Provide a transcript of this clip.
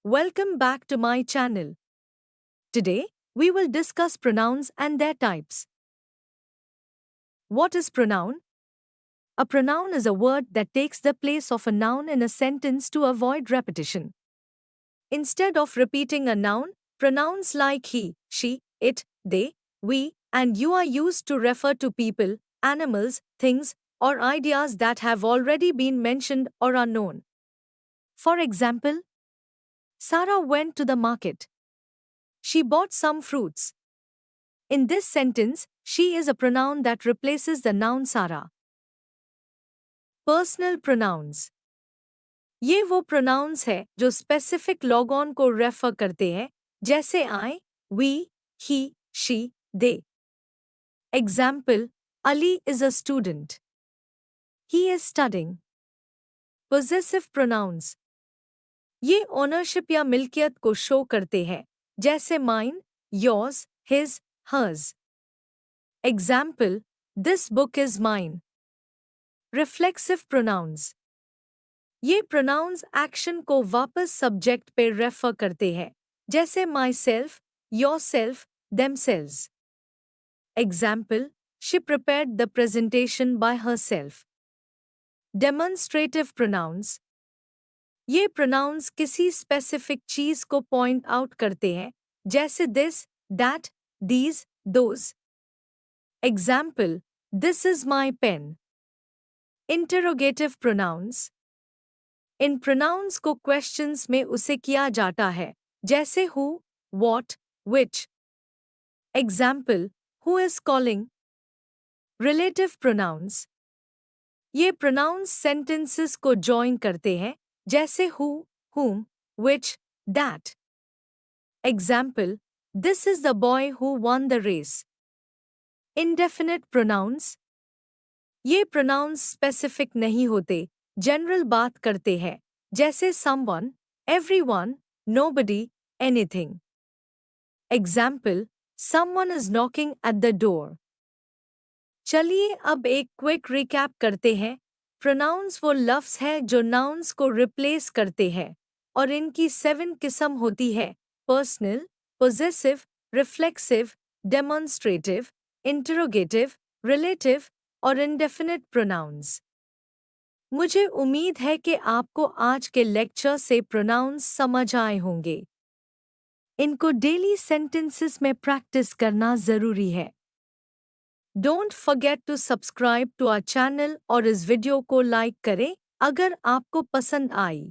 Welcome back to my channel. Today, we will discuss pronouns and their types. What is pronoun? A pronoun is a word that takes the place of a noun in a sentence to avoid repetition. Instead of repeating a noun, pronouns like he, she, it, they, we, and you are used to refer to people, animals, things, or ideas that have already been mentioned or are known. For example, Sarah went to the market. She bought some fruits. In this sentence, she is a pronoun that replaces the noun Sarah. Personal pronouns. ये वो pronouns है जो specific logon को refer करते हैं, जैसे I, we, he, she, they. Example, Ali is a student. He is studying. Possessive pronouns. ये ownership या मिल्कियत को show करते हैं, जैसे mine, yours, his, hers. Example, this book is mine. Reflexive pronouns. ये pronouns action को वापस subject पे refer करते हैं, जैसे myself, yourself, themselves. Example, she prepared the presentation by herself. Demonstrative pronouns. ये pronouns किसी specific चीज को point out करते हैं, जैसे this, that, these, those. Example, this is my pen. Interrogative pronouns. In pronouns को questions में उसे किया जाता है, जैसे who, what, which. Example, who is calling? Relative pronouns. ये pronouns sentences को join करते हैं, जैसे who, whom, which, that. Example, this is the boy who won the race. Indefinite pronouns. ये pronouns specific नहीं होते, general बात करते हैं, जैसे someone, everyone, nobody, anything. Example, someone is knocking at the door. चलिए अब एक क्विक रिकैप करते हैं. Pronouns वो लफ्ज़ है जो nouns को replace करते हैं, और इनकी 7 किस्म होती है: personal, possessive, reflexive, demonstrative, interrogative, relative और indefinite pronouns. मुझे उम्मीद है कि आपको आज के लेक्चर से pronouns समझ आए होंगे. इनको डेली सेंटेंसेस में प्रैक्टिस करना ज़रूरी है. Don't forget to subscribe to our channel और इस वीडियो को लाइक करें अगर आपको पसंद आई.